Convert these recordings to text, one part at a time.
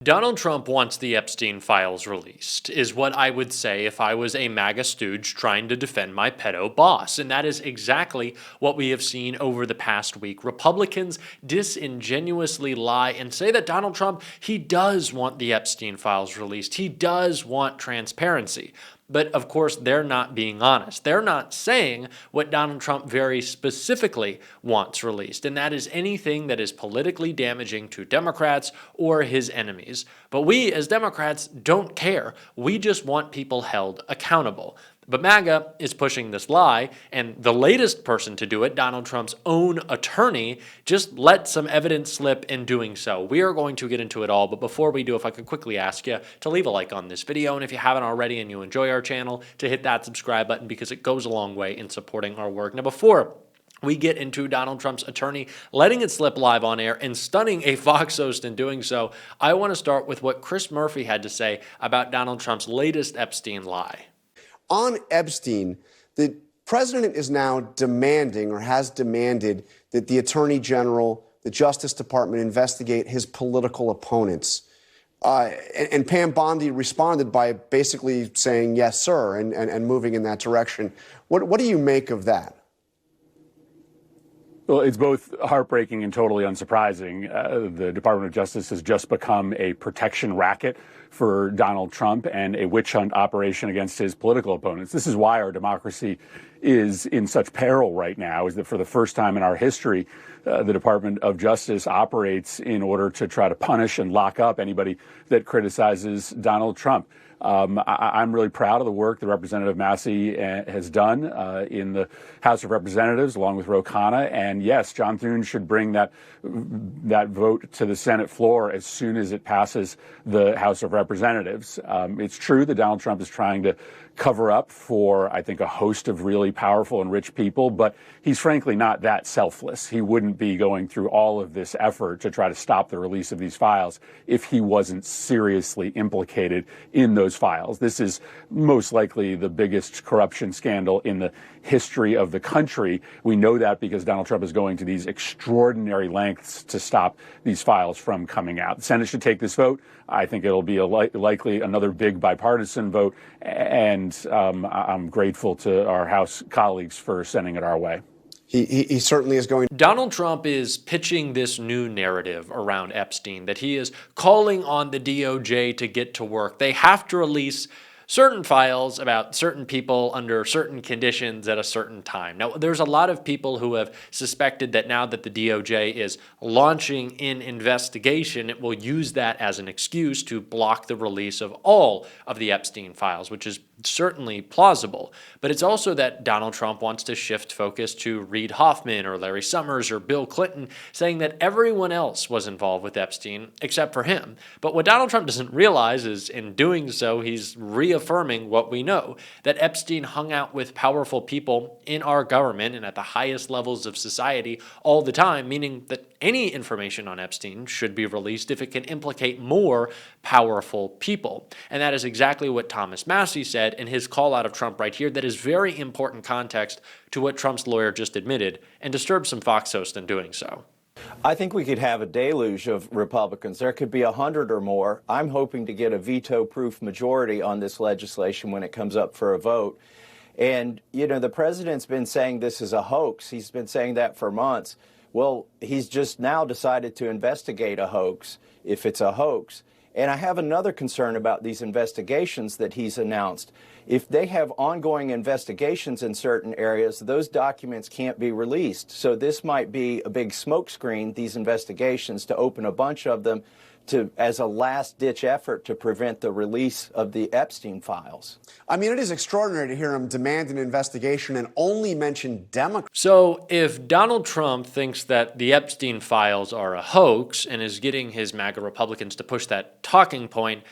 Donald Trump wants the Epstein files released, is what I would say if I was a MAGA stooge trying to defend my pedo boss. And that is exactly what we have seen over the past week. Republicans disingenuously lie and say that Donald Trump, he does want the Epstein files released. He does want transparency. But of course, they're not being honest. They're not saying what Donald Trump very specifically wants released, and that is anything that is politically damaging to Democrats or his enemies. But we, as Democrats, don't care. We just want people held accountable. But MAGA is pushing this lie, and the latest person to do it, Donald Trump's own attorney, just let some evidence slip in doing so. We are going to get into it all, but before we do, if I could quickly ask you to leave a like on this video, and if you haven't already and you enjoy our channel, to hit that subscribe button because it goes a long way in supporting our work. Now, before we get into Donald Trump's attorney letting it slip live on air and stunning a Fox host in doing so, I want to start with what Chris Murphy had to say about Donald Trump's latest Epstein lie. On Epstein, the president is now demanding or has demanded that the attorney general, the Justice Department investigate his political opponents. And Pam Bondi responded by basically saying, yes, sir, and moving in that direction. What do you make of that? Well, it's both heartbreaking and totally unsurprising. The Department of Justice has just become a protection racket for Donald Trump and a witch hunt operation against his political opponents. This is why our democracy is in such peril right now, is that for the first time in our history, the Department of Justice operates in order to try to punish and lock up anybody that criticizes Donald Trump. I'm really proud of the work that Representative Massey has done in the House of Representatives, along with Ro Khanna. And yes, John Thune should bring that vote to the Senate floor as soon as it passes the House of Representatives. It's true that Donald Trump is trying to cover up for, I think, a host of really powerful and rich people, but he's frankly not that selfless. He wouldn't be going through all of this effort to try to stop the release of these files if he wasn't seriously implicated in those files. This is most likely the biggest corruption scandal in the history of the country. We know that because Donald Trump is going to these extraordinary lengths to stop these files from coming out. The Senate should take this vote. I think it'll be likely another big bipartisan vote, and I'm grateful to our House colleagues for sending it our way. He certainly is going. Donald Trump is pitching this new narrative around Epstein, that he is calling on the DOJ to get to work. They have to release certain files about certain people under certain conditions at a certain time. Now, there's a lot of people who have suspected that now that the DOJ is launching an investigation, it will use that as an excuse to block the release of all of the Epstein files, which is certainly plausible. But it's also that Donald Trump wants to shift focus to Reid Hoffman or Larry Summers or Bill Clinton, saying that everyone else was involved with Epstein except for him. But what Donald Trump doesn't realize is in doing so, he's reaffirming what we know, that Epstein hung out with powerful people in our government and at the highest levels of society all the time, meaning that any information on Epstein should be released if it can implicate more powerful people. And that is exactly what Thomas Massey said in his call out of Trump right here. That is very important context to what Trump's lawyer just admitted, and disturbed some Fox hosts in doing so. I think we could have a deluge of Republicans. There could be 100 or more. I'm hoping to get a veto-proof majority on this legislation when it comes up for a vote. And, you know, the president's been saying this is a hoax. He's been saying that for months. Well, he's just now decided to investigate a hoax, if it's a hoax. And I have another concern about these investigations that he's announced. If they have ongoing investigations in certain areas, those documents can't be released. So this might be a big smokescreen, these investigations, to open a bunch of them as a last-ditch effort to prevent the release of the Epstein files. I mean, it is extraordinary to hear him demand an investigation and only mention Democrats. So if Donald Trump thinks that the Epstein files are a hoax and is getting his MAGA Republicans to push that talking point,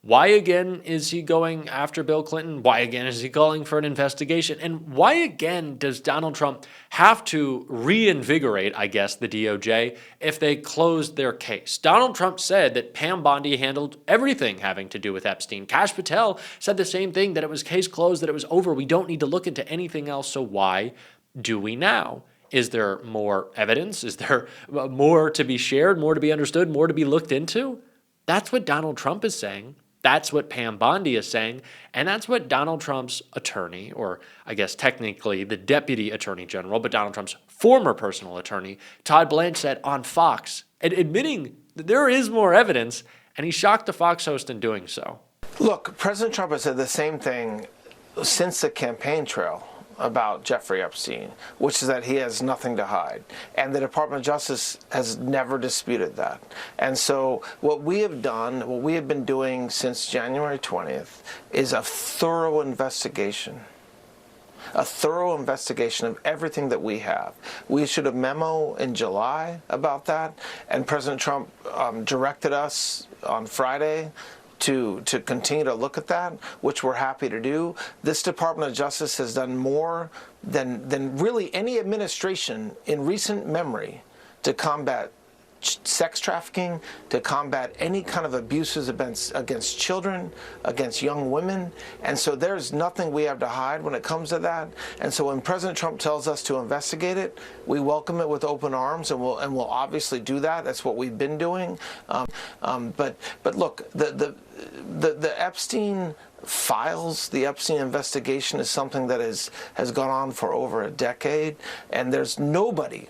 why again is he going after Bill Clinton? Why again is he calling for an investigation? And why again does Donald Trump have to reinvigorate, I guess, the DOJ if they closed their case? Donald Trump said that Pam Bondi handled everything having to do with Epstein. Kash Patel said the same thing, that it was case closed, that it was over. We don't need to look into anything else. So why do we now? Is there more evidence? Is there more to be shared, more to be understood, more to be looked into? That's what Donald Trump is saying. That's what Pam Bondi is saying. And that's what Donald Trump's attorney, or I guess technically the deputy attorney general, but Donald Trump's former personal attorney, Todd Blanche, said on Fox, admitting that there is more evidence, and he shocked the Fox host in doing so. Look, President Trump has said the same thing since the campaign trail about Jeffrey Epstein, which is that he has nothing to hide. And the Department of Justice has never disputed that. And so what we have done, what we have been doing since January 20th, is a thorough investigation. A thorough investigation of everything that we have. We issued a memo in July about that, and President Trump directed us on Friday to continue to look at that, which we're happy to do. This Department of Justice has done more than really any administration in recent memory to combat sex trafficking, to combat any kind of abuses against children, against young women. And so there's nothing we have to hide when it comes to that. And so when President Trump tells us to investigate it, we welcome it with open arms, and we'll obviously do that. That's what we've been doing. But look, the Epstein files, the Epstein investigation is something that has gone on for over a decade, and there's nobody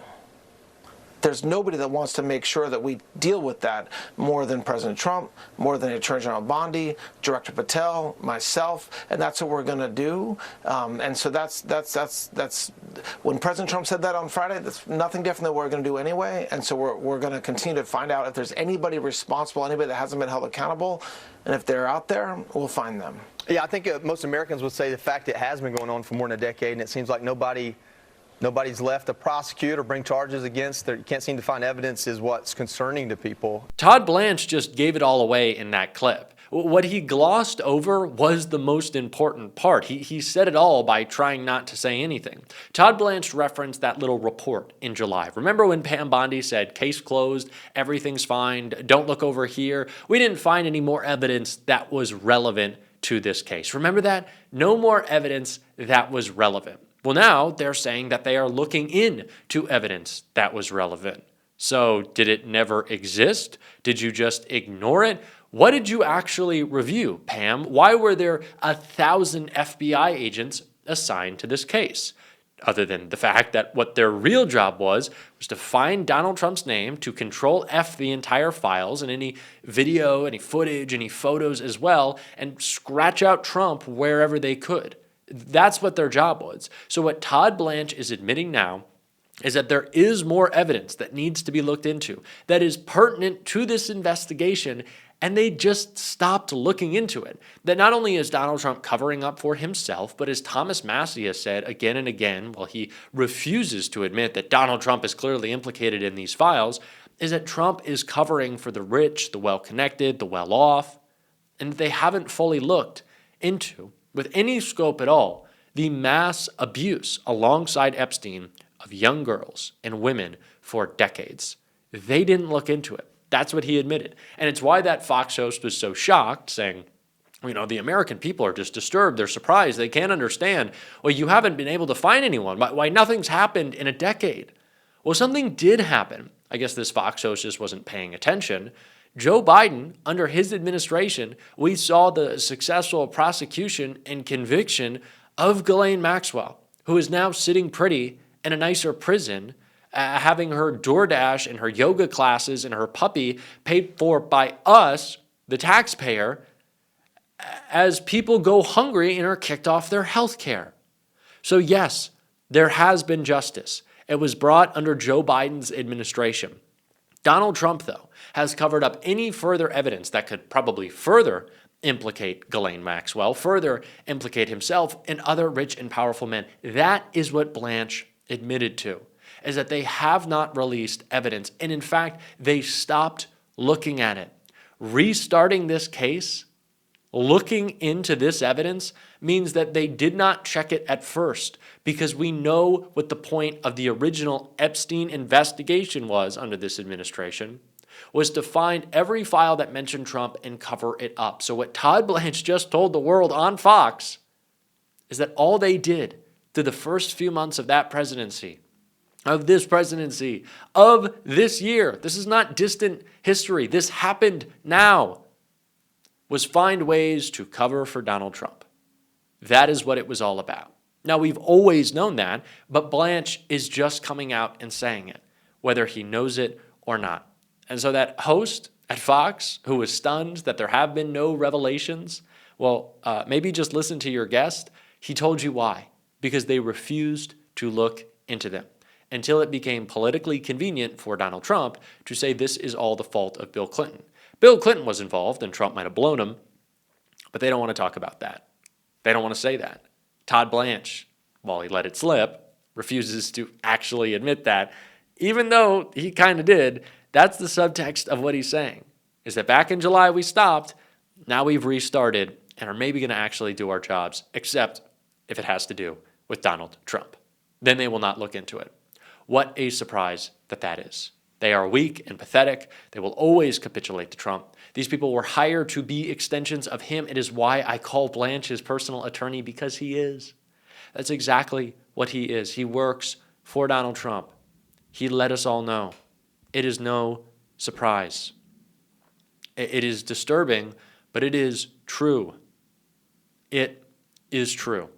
that wants to make sure that we deal with that more than President Trump, more than Attorney General Bondi, Director Patel, myself, and that's what we're going to do. And so that's when President Trump said that on Friday, that's nothing different than what we're going to do anyway. And so we're going to continue to find out if there's anybody responsible, anybody that hasn't been held accountable, and if they're out there, we'll find them. Yeah, I think most Americans would say the fact it has been going on for more than a decade, and it seems like nobody's left to prosecute or bring charges against. You can't seem to find evidence is what's concerning to people. Todd Blanche just gave it all away in that clip. What he glossed over was the most important part. He said it all by trying not to say anything. Todd Blanche referenced that little report in July. Remember when Pam Bondi said, case closed, everything's fine, don't look over here? We didn't find any more evidence that was relevant to this case. Remember that? No more evidence that was relevant. Well, now they're saying that they are looking into evidence that was relevant. So did it never exist? Did you just ignore it? What did you actually review, Pam? Why were there 1,000 FBI agents assigned to this case? Other than the fact that what their real job was to find Donald Trump's name, to control F the entire files and any video, any footage, any photos as well, and scratch out Trump wherever they could. That's what their job was. So what Todd Blanche is admitting now is that there is more evidence that needs to be looked into that is pertinent to this investigation, and they just stopped looking into it. That not only is Donald Trump covering up for himself, but as Thomas Massie has said again and again, while he refuses to admit that Donald Trump is clearly implicated in these files, is that Trump is covering for the rich, the well-connected, the well-off, and they haven't fully looked into, with any scope at all, the mass abuse alongside Epstein of young girls and women for decades. They didn't look into it. That's what he admitted. And it's why that Fox host was so shocked, saying, the American people are just disturbed. They're surprised. They can't understand. Well, you haven't been able to find anyone. Why nothing's happened in a decade? Well, something did happen. I guess this Fox host just wasn't paying attention. Joe Biden, under his administration, we saw the successful prosecution and conviction of Ghislaine Maxwell, who is now sitting pretty in a nicer prison, having her DoorDash and her yoga classes and her puppy paid for by us, the taxpayer, as people go hungry and are kicked off their health care. So yes, there has been justice. It was brought under Joe Biden's administration. Donald Trump, though, has covered up any further evidence that could probably further implicate Ghislaine Maxwell, further implicate himself and other rich and powerful men. That is what Blanche admitted to, is that they have not released evidence. And in fact, they stopped looking at it. Restarting this case, looking into this evidence, means that they did not check it at first, because we know what the point of the original Epstein investigation was under this administration, was to find every file that mentioned Trump and cover it up. So what Todd Blanche just told the world on Fox is that all they did through the first few months of that presidency of this presidency, of this year, this is not distant history, this happened now, was find ways to cover for Donald Trump. That is what it was all about. Now, we've always known that, but Blanche is just coming out and saying it, whether he knows it or not. And so that host at Fox, who was stunned that there have been no revelations, well, maybe just listen to your guest. He told you why. Because they refused to look into them until it became politically convenient for Donald Trump to say this is all the fault of Bill Clinton. Bill Clinton was involved and Trump might have blown him, but they don't want to talk about that. They don't want to say that. Todd Blanche, while he let it slip, refuses to actually admit that, even though he kind of did. That's the subtext of what he's saying, is that back in July we stopped, now we've restarted and are maybe going to actually do our jobs, except if it has to do with Donald Trump. Then they will not look into it. What a surprise that is. They are weak and pathetic. They will always capitulate to Trump. These people were hired to be extensions of him. It is why I call Blanche his personal attorney, because he is. That's exactly what he is. He works for Donald Trump. He let us all know. It is no surprise. It is disturbing, but it is true. It is true.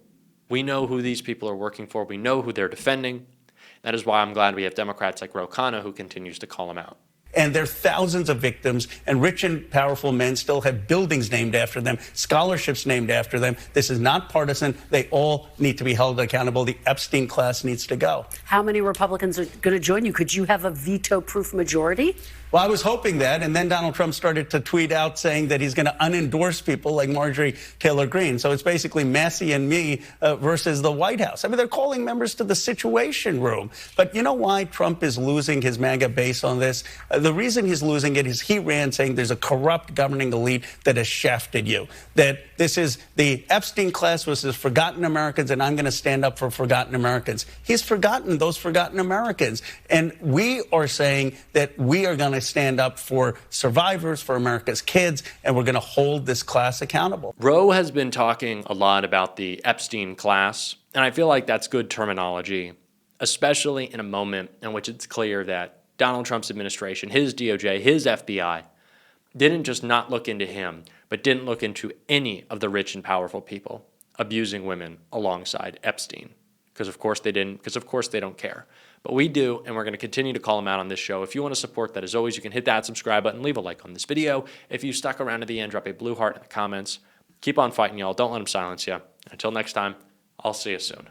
We know who these people are working for. We know who they're defending. That is why I'm glad we have Democrats like Ro Khanna who continues to call them out. And there are thousands of victims, and rich and powerful men still have buildings named after them, scholarships named after them. This is not partisan. They all need to be held accountable. The Epstein class needs to go. How many Republicans are going to join you? Could you have a veto-proof majority? Well, I was hoping that, and then Donald Trump started to tweet out saying that he's going to unendorse people like Marjorie Taylor Greene. So it's basically Massey and me versus the White House. I mean, they're calling members to the Situation Room. But you know why Trump is losing his MAGA base on this? The reason he's losing it is he ran saying there's a corrupt governing elite that has shafted you, that this is the Epstein class was the forgotten Americans, and I'm going to stand up for forgotten Americans. He's forgotten those forgotten Americans. And we are saying that we are going to stand up for survivors, for America's kids, and we're going to hold this class accountable. Roe has been talking a lot about the Epstein class, and I feel like that's good terminology, especially in a moment in which it's clear that Donald Trump's administration, his DOJ, his FBI, didn't just not look into him, but didn't look into any of the rich and powerful people abusing women alongside Epstein. Because of course they didn't, because of course they don't care. But we do, and we're going to continue to call them out on this show. If you want to support that, as always, you can hit that subscribe button, leave a like on this video. If you stuck around to the end, drop a blue heart in the comments. Keep on fighting, y'all. Don't let them silence you. Until next time, I'll see you soon.